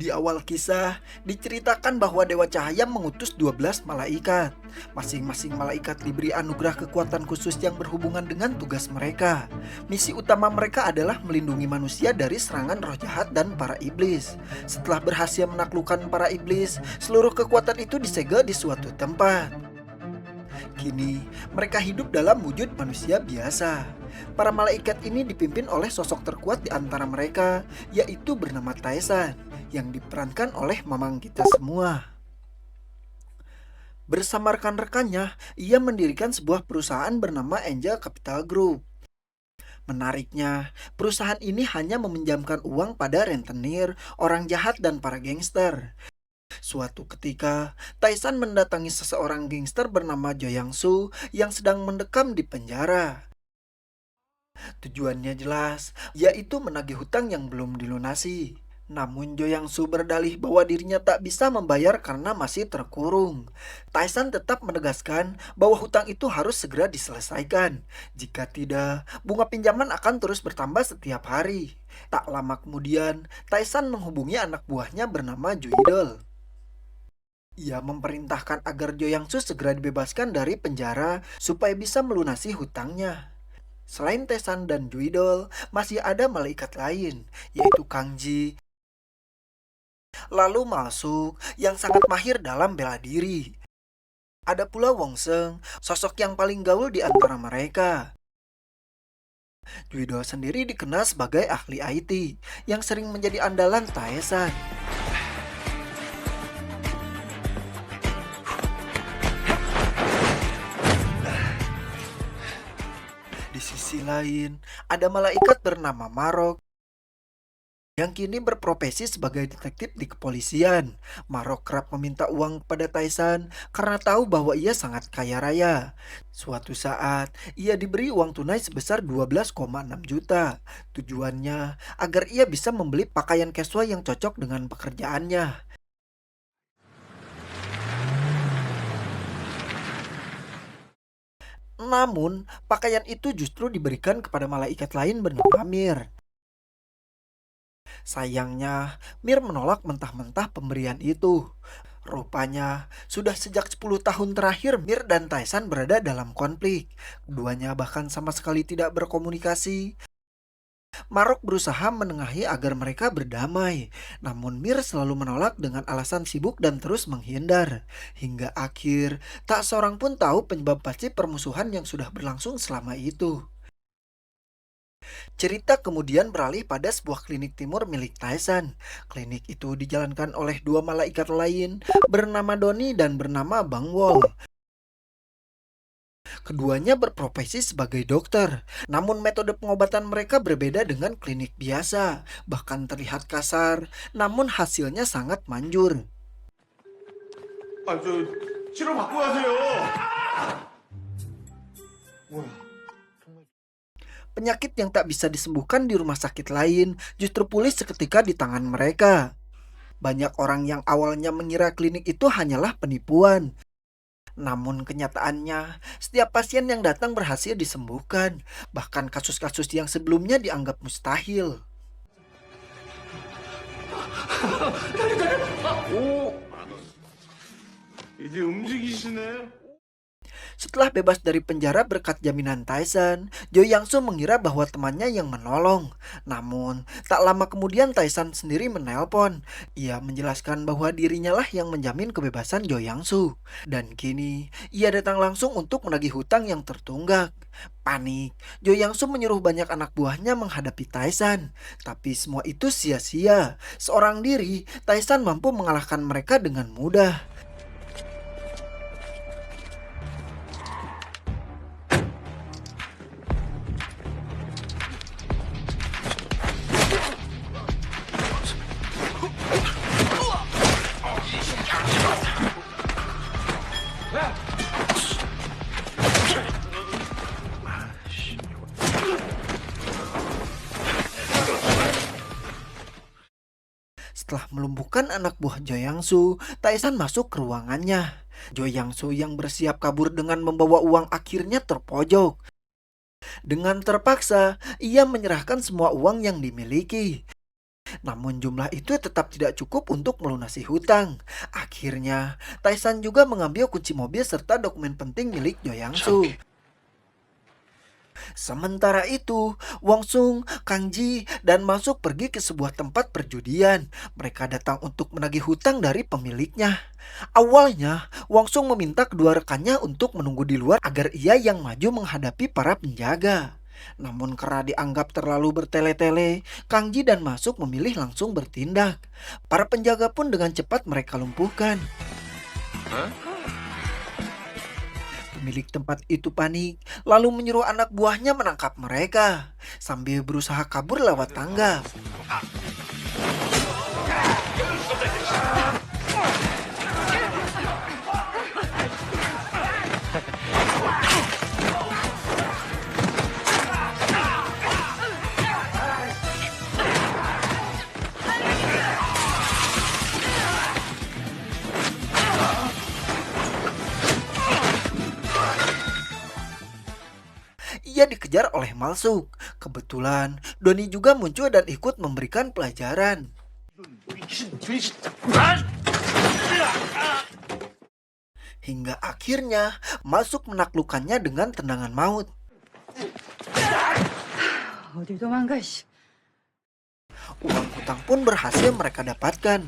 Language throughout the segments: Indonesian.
Di awal kisah, diceritakan bahwa Dewa Cahaya mengutus 12 malaikat. Masing-masing malaikat diberi anugerah kekuatan khusus yang berhubungan dengan tugas mereka. Misi utama mereka adalah melindungi manusia dari serangan roh jahat dan para iblis. Setelah berhasil menaklukkan para iblis, seluruh kekuatan itu disegel di suatu tempat. Kini, mereka hidup dalam wujud manusia biasa. Para malaikat ini dipimpin oleh sosok terkuat di antara mereka, yaitu bernama Taisan, yang diperankan oleh mamang kita semua. Bersama rekan-rekannya, ia mendirikan sebuah perusahaan bernama Angel Capital Group. Menariknya, perusahaan ini hanya meminjamkan uang pada rentenir, orang jahat, dan para gangster. Suatu ketika, Taisan mendatangi seseorang gangster bernama Jo Yang Su yang sedang mendekam di penjara. Tujuannya jelas, yaitu menagih hutang yang belum dilunasi. Namun Jo Yang Su berdalih bahwa dirinya tak bisa membayar karena masih terkurung. Taisan tetap menegaskan bahwa hutang itu harus segera diselesaikan. Jika tidak, bunga pinjaman akan terus bertambah setiap hari. Tak lama kemudian, Taisan menghubungi anak buahnya bernama Juidol. Ia memerintahkan agar Jo Yang Su segera dibebaskan dari penjara supaya bisa melunasi hutangnya. Selain Tesan dan Juidol, masih ada malaikat lain, yaitu Kang Ji, lalu Malsuk yang sangat mahir dalam bela diri. Ada pula Wong Seng, sosok yang paling gaul di antara mereka. Juidol sendiri dikenal sebagai ahli IT yang sering menjadi andalan Taesan. Di sisi lain, ada malaikat bernama Marok yang kini berprofesi sebagai detektif di kepolisian. Marok kerap meminta uang kepada Taisan karena tahu bahwa ia sangat kaya raya. Suatu saat, ia diberi uang tunai sebesar 12,6 juta. Tujuannya agar ia bisa membeli pakaian casual yang cocok dengan pekerjaannya. Namun, pakaian itu justru diberikan kepada malaikat lain bernama Mir. Sayangnya, Mir menolak mentah-mentah pemberian itu. Rupanya, sudah sejak 10 tahun terakhir Mir dan Taisan berada dalam konflik. Keduanya bahkan sama sekali tidak berkomunikasi. Marok berusaha menengahi agar mereka berdamai. Namun Mir selalu menolak dengan alasan sibuk dan terus menghindar. Hingga akhir, tak seorang pun tahu penyebab pasti permusuhan yang sudah berlangsung selama itu. Cerita kemudian beralih pada sebuah klinik timur milik Taisan. Klinik itu dijalankan oleh dua malaikat lain bernama Doni dan bernama Bang Wol. Keduanya berprofesi sebagai dokter, namun metode pengobatan mereka berbeda dengan klinik biasa. Bahkan terlihat kasar, namun hasilnya sangat manjur. 아, 저 치료 받고 가세요. 뭐야? Penyakit yang tak bisa disembuhkan di rumah sakit lain justru pulih seketika di tangan mereka. Banyak orang yang awalnya mengira klinik itu hanyalah penipuan. Namun kenyataannya, setiap pasien yang datang berhasil disembuhkan. Bahkan kasus-kasus yang sebelumnya dianggap mustahil. 오, 이제 움직이시네. Setelah bebas dari penjara berkat jaminan Taisan, Jo Yang Su mengira bahwa temannya yang menolong. Namun, tak lama kemudian Taisan sendiri menelpon. Ia menjelaskan bahwa dirinya lah yang menjamin kebebasan Jo Yang Su. Dan kini, ia datang langsung untuk menagih hutang yang tertunggak. Panik, Jo Yang Su menyuruh banyak anak buahnya menghadapi Taisan. Tapi semua itu sia-sia. Seorang diri, Taisan mampu mengalahkan mereka dengan mudah. Setelah melumpuhkan anak buah Jo Yang Su, Taisan masuk ke ruangannya. Jo Yang Su yang bersiap kabur dengan membawa uang akhirnya terpojok. Dengan terpaksa, ia menyerahkan semua uang yang dimiliki. Namun jumlah itu tetap tidak cukup untuk melunasi hutang. Akhirnya, Taisan juga mengambil kunci mobil serta dokumen penting milik Jo Yang-soo. Sementara itu, Wong Sung, Kang Ji, dan Masuk pergi ke sebuah tempat perjudian. Mereka datang untuk menagih hutang dari pemiliknya. Awalnya, Wong Sung meminta kedua rekannya untuk menunggu di luar agar ia yang maju menghadapi para penjaga. Namun karena dianggap terlalu bertele-tele, Kang Ji dan Masuk memilih langsung bertindak. Para penjaga pun dengan cepat mereka lumpuhkan. Pemilik tempat itu panik, lalu menyuruh anak buahnya menangkap mereka, sambil berusaha kabur lewat tangga. Ia dikejar oleh Malsuk. Kebetulan, Doni juga muncul dan ikut memberikan pelajaran. Hingga akhirnya, Malsuk menaklukkannya dengan tendangan maut. 어딜 도망가, 씨. Uang hutang pun berhasil mereka dapatkan.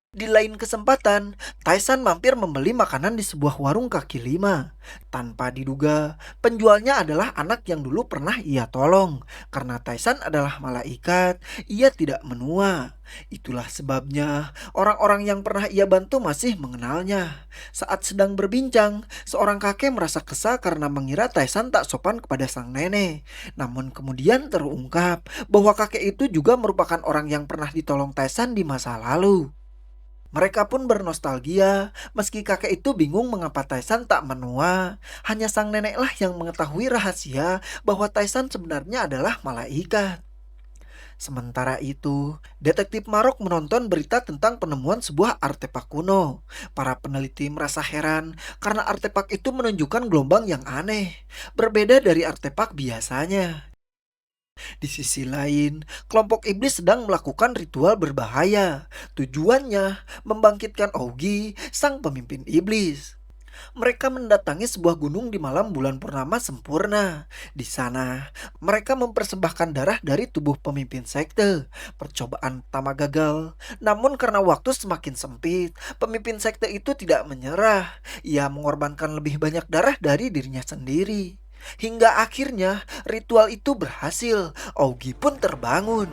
Di lain kesempatan, Taisan mampir membeli makanan di sebuah warung kaki lima. Tanpa diduga, penjualnya adalah anak yang dulu pernah ia tolong. Karena Taisan adalah malaikat, ia tidak menua. Itulah sebabnya orang-orang yang pernah ia bantu masih mengenalnya. Saat sedang berbincang, seorang kakek merasa kesal karena mengira Taisan tak sopan kepada sang nenek. Namun kemudian terungkap bahwa kakek itu juga merupakan orang yang pernah ditolong Taisan di masa lalu. Mereka pun bernostalgia, meski kakek itu bingung mengapa Taisan tak menua. Hanya sang neneklah yang mengetahui rahasia bahwa Taisan sebenarnya adalah malaikat. Sementara itu, detektif Marok menonton berita tentang penemuan sebuah artefak kuno. Para peneliti merasa heran karena artefak itu menunjukkan gelombang yang aneh, berbeda dari artefak biasanya. Di sisi lain, kelompok iblis sedang melakukan ritual berbahaya. Tujuannya membangkitkan Ougi, sang pemimpin iblis. Mereka mendatangi sebuah gunung di malam bulan purnama sempurna. Di sana, mereka mempersembahkan darah dari tubuh pemimpin sekte. Percobaan pertama gagal, namun karena waktu semakin sempit, pemimpin sekte itu tidak menyerah. Ia mengorbankan lebih banyak darah dari dirinya sendiri. Hingga akhirnya ritual itu berhasil. Ougi pun terbangun.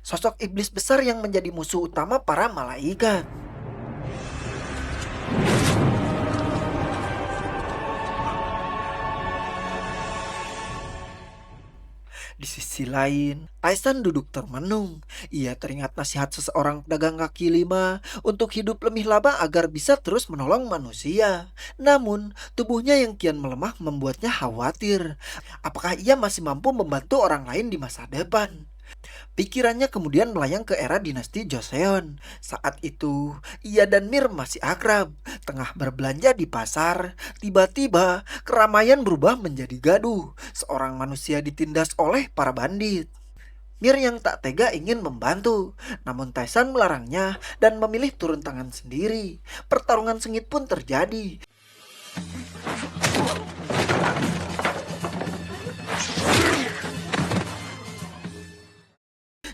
Sosok iblis besar yang menjadi musuh utama para malaikat. Di sisi lain, Taisan duduk termenung. Ia teringat nasihat seseorang pedagang kaki lima untuk hidup lebih lama agar bisa terus menolong manusia. Namun, tubuhnya yang kian melemah membuatnya khawatir. Apakah ia masih mampu membantu orang lain di masa depan? Pikirannya kemudian melayang ke era dinasti Joseon. Saat itu, ia dan Mir masih akrab. Tengah berbelanja di pasar, tiba-tiba keramaian berubah menjadi gaduh. Seorang manusia ditindas oleh para bandit. Mir yang tak tega ingin membantu, namun Taisan melarangnya dan memilih turun tangan sendiri. Pertarungan sengit pun terjadi.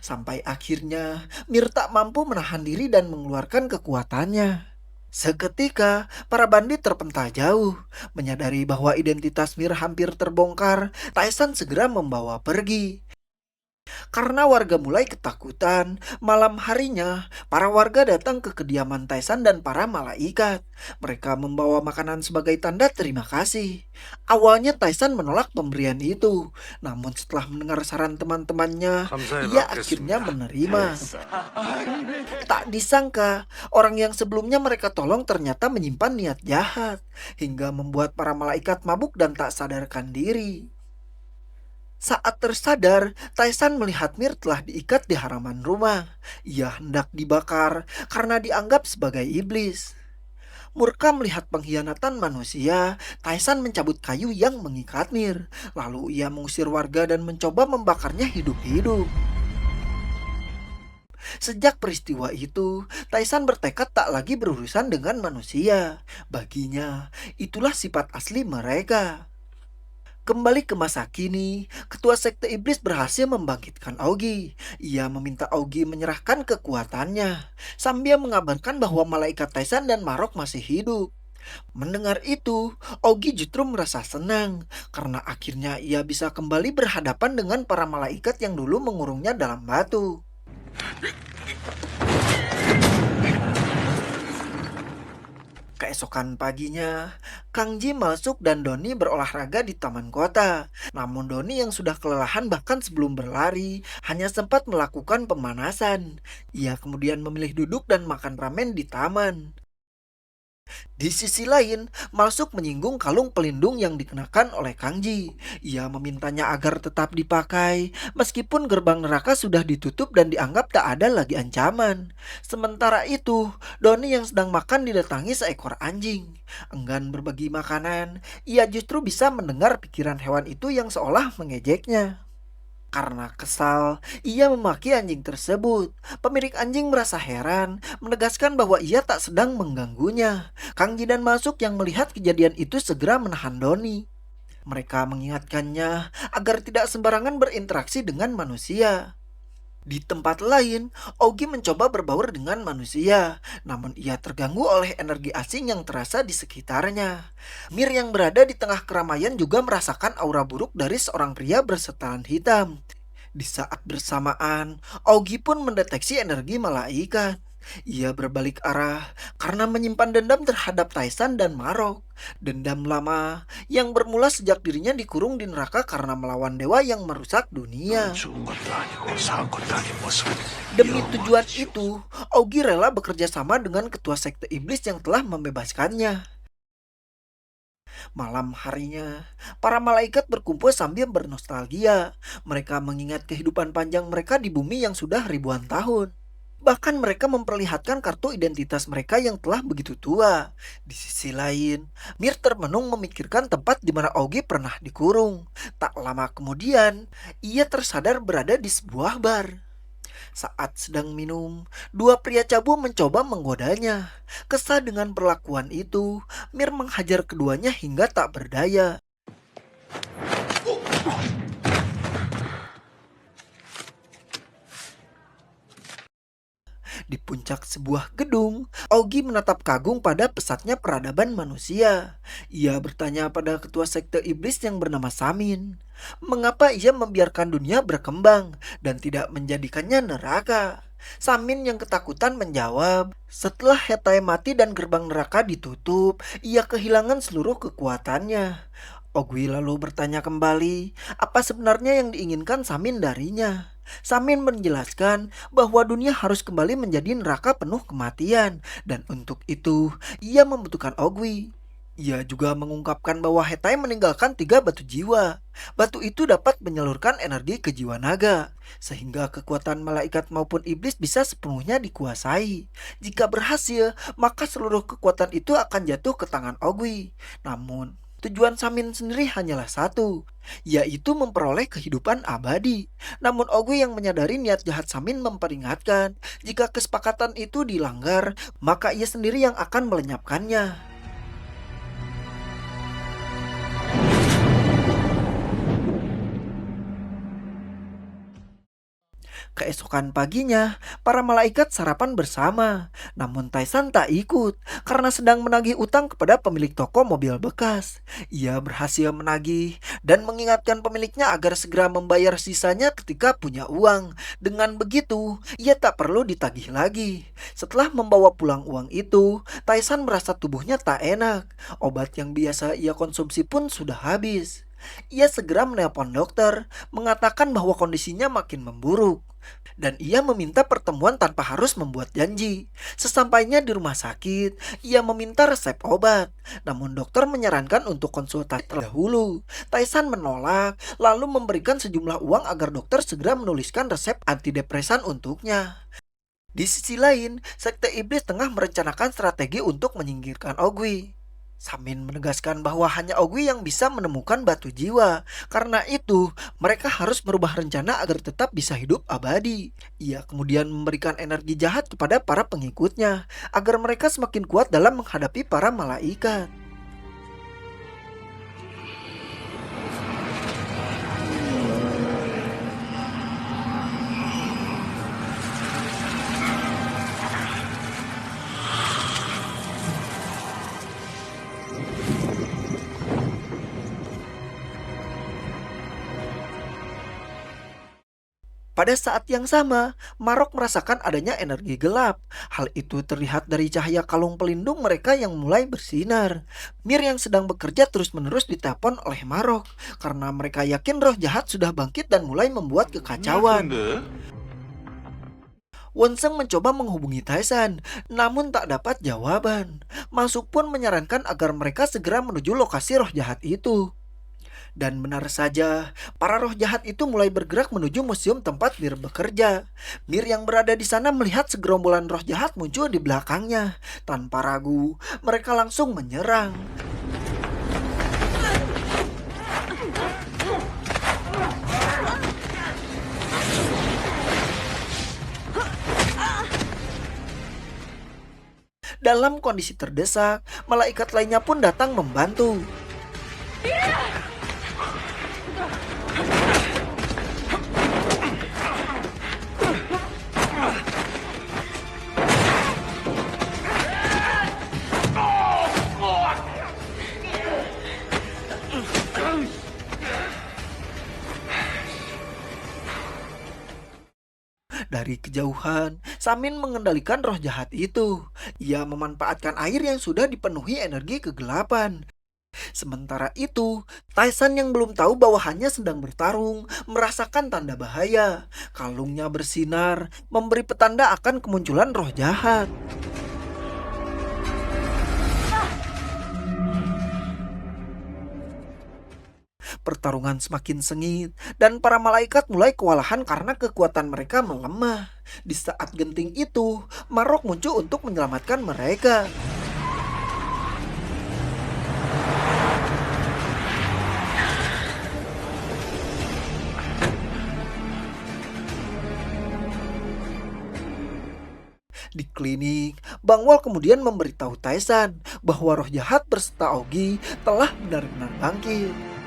Sampai akhirnya Mir tak mampu menahan diri dan mengeluarkan kekuatannya. Seketika, para bandit terpental jauh. Menyadari bahwa identitas Mir hampir terbongkar, Taisan segera membawa pergi. Karena warga mulai ketakutan, malam harinya para warga datang ke kediaman Taisan dan para malaikat. Mereka membawa makanan sebagai tanda terima kasih. Awalnya Taisan menolak pemberian itu, namun setelah mendengar saran teman-temannya, ia akhirnya menerima. Tak disangka, orang yang sebelumnya mereka tolong ternyata menyimpan niat jahat, hingga membuat para malaikat mabuk dan tak sadarkan diri. Saat tersadar, Taisan melihat Mir telah diikat di halaman rumah. Ia hendak dibakar karena dianggap sebagai iblis. Murka melihat pengkhianatan manusia, Taisan mencabut kayu yang mengikat Mir. Lalu ia mengusir warga dan mencoba membakarnya hidup-hidup. Sejak peristiwa itu, Taisan bertekad tak lagi berurusan dengan manusia. Baginya, itulah sifat asli mereka. Kembali ke masa kini, ketua sekte iblis berhasil membangkitkan Augie. Ia meminta Augie menyerahkan kekuatannya, sambil mengabarkan bahwa malaikat Taisan dan Marok masih hidup. Mendengar itu, Augie justru merasa senang, karena akhirnya ia bisa kembali berhadapan dengan para malaikat yang dulu mengurungnya dalam batu. Keesokan paginya, Kang Ji masuk dan Doni berolahraga di taman kota. Namun Doni yang sudah kelelahan bahkan sebelum berlari, hanya sempat melakukan pemanasan. Ia kemudian memilih duduk dan makan ramen di taman. Di sisi lain, Malsuk menyinggung kalung pelindung yang dikenakan oleh Kang Ji. Ia memintanya agar tetap dipakai, meskipun gerbang neraka sudah ditutup dan dianggap tak ada lagi ancaman. Sementara itu, Doni yang sedang makan didatangi seekor anjing. Enggan berbagi makanan, ia justru bisa mendengar pikiran hewan itu yang seolah mengejeknya. Karena kesal, ia memaki anjing tersebut. Pemilik anjing merasa heran, menegaskan bahwa ia tak sedang mengganggunya. Kang Ji dan Masuk yang melihat kejadian itu segera menahan Doni. Mereka mengingatkannya agar tidak sembarangan berinteraksi dengan manusia. Di tempat lain, Augie mencoba berbaur dengan manusia, namun ia terganggu oleh energi asing yang terasa di sekitarnya. Mir yang berada di tengah keramaian juga merasakan aura buruk dari seorang pria bersetelan hitam. Di saat bersamaan, Augie pun mendeteksi energi malaikat. Ia berbalik arah karena menyimpan dendam terhadap Taisan dan Marok. Dendam lama yang bermula sejak dirinya dikurung di neraka karena melawan dewa yang merusak dunia. Demi tujuan itu, Augie rela bekerja sama dengan ketua sekte iblis yang telah membebaskannya. Malam harinya, para malaikat berkumpul sambil bernostalgia. Mereka mengingat kehidupan panjang mereka di bumi yang sudah ribuan tahun. Bahkan mereka memperlihatkan kartu identitas mereka yang telah begitu tua. Di sisi lain, Mir termenung memikirkan tempat di mana Augie pernah dikurung. Tak lama kemudian, ia tersadar berada di sebuah bar. Saat sedang minum, dua pria cabul mencoba menggodanya. Kesal dengan perlakuan itu, Mir menghajar keduanya hingga tak berdaya. Di puncak sebuah gedung, Augie menatap kagum pada pesatnya peradaban manusia. Ia bertanya pada ketua sekte iblis yang bernama Samin, mengapa ia membiarkan dunia berkembang dan tidak menjadikannya neraka. Samin yang ketakutan menjawab, setelah Hetai mati dan gerbang neraka ditutup, ia kehilangan seluruh kekuatannya. Augie lalu bertanya kembali, apa sebenarnya yang diinginkan Samin darinya. Samin menjelaskan bahwa dunia harus kembali menjadi neraka penuh kematian, dan untuk itu ia membutuhkan Augie. Ia juga mengungkapkan bahwa Hetai meninggalkan 3 batu jiwa. Batu itu dapat menyalurkan energi ke jiwa naga, sehingga kekuatan malaikat maupun iblis bisa sepenuhnya dikuasai. Jika berhasil, maka seluruh kekuatan itu akan jatuh ke tangan Augie. Namun, tujuan Samin sendiri hanyalah satu, yaitu memperoleh kehidupan abadi. Namun Augie yang menyadari niat jahat Samin memperingatkan, jika kesepakatan itu dilanggar, maka ia sendiri yang akan melenyapkannya. Keesokan paginya, para malaikat sarapan bersama. Namun Taisan tak ikut karena sedang menagih utang kepada pemilik toko mobil bekas. Ia berhasil menagih dan mengingatkan pemiliknya agar segera membayar sisanya ketika punya uang. Dengan begitu, ia tak perlu ditagih lagi. Setelah membawa pulang uang itu, Taisan merasa tubuhnya tak enak. Obat yang biasa ia konsumsi pun sudah habis. Ia segera menelpon dokter, mengatakan bahwa kondisinya makin memburuk. Dan ia meminta pertemuan tanpa harus membuat janji. Sesampainya di rumah sakit, ia meminta resep obat. Namun dokter menyarankan untuk konsultasi terlebih dahulu. Taisan menolak, lalu memberikan sejumlah uang agar dokter segera menuliskan resep antidepresan untuknya. Di sisi lain, Sekte Iblis tengah merencanakan strategi untuk menyingkirkan Ogwi. Samin menegaskan bahwa hanya Ogwi yang bisa menemukan batu jiwa. Karena itu, mereka harus merubah rencana agar tetap bisa hidup abadi. Ia kemudian memberikan energi jahat kepada para pengikutnya, agar mereka semakin kuat dalam menghadapi para malaikat. Pada saat yang sama, Marok merasakan adanya energi gelap. Hal itu terlihat dari cahaya kalung pelindung mereka yang mulai bersinar. Mir yang sedang bekerja terus-menerus ditelepon oleh Marok karena mereka yakin roh jahat sudah bangkit dan mulai membuat kekacauan. 근데? Wonseng mencoba menghubungi Taisan, namun tak dapat jawaban. Masuk pun menyarankan agar mereka segera menuju lokasi roh jahat itu. Dan benar saja, para roh jahat itu mulai bergerak menuju museum tempat Mir bekerja. Mir yang berada di sana melihat segerombolan roh jahat muncul di belakangnya. Tanpa ragu, mereka langsung menyerang. Dalam kondisi terdesak, malaikat lainnya pun datang membantu. Dari kejauhan, Samin mengendalikan roh jahat itu. Ia memanfaatkan air yang sudah dipenuhi energi kegelapan. Sementara itu, Taisan yang belum tahu bahwa hanya sedang bertarung, merasakan tanda bahaya. Kalungnya bersinar, memberi petanda akan kemunculan roh jahat. Pertarungan semakin sengit, dan para malaikat mulai kewalahan karena kekuatan mereka melemah. Di saat genting itu, Marok muncul untuk menyelamatkan mereka. Di klinik, Bangwol kemudian memberitahu Taisan bahwa roh jahat berserta Ogi telah benar-benar bangkit.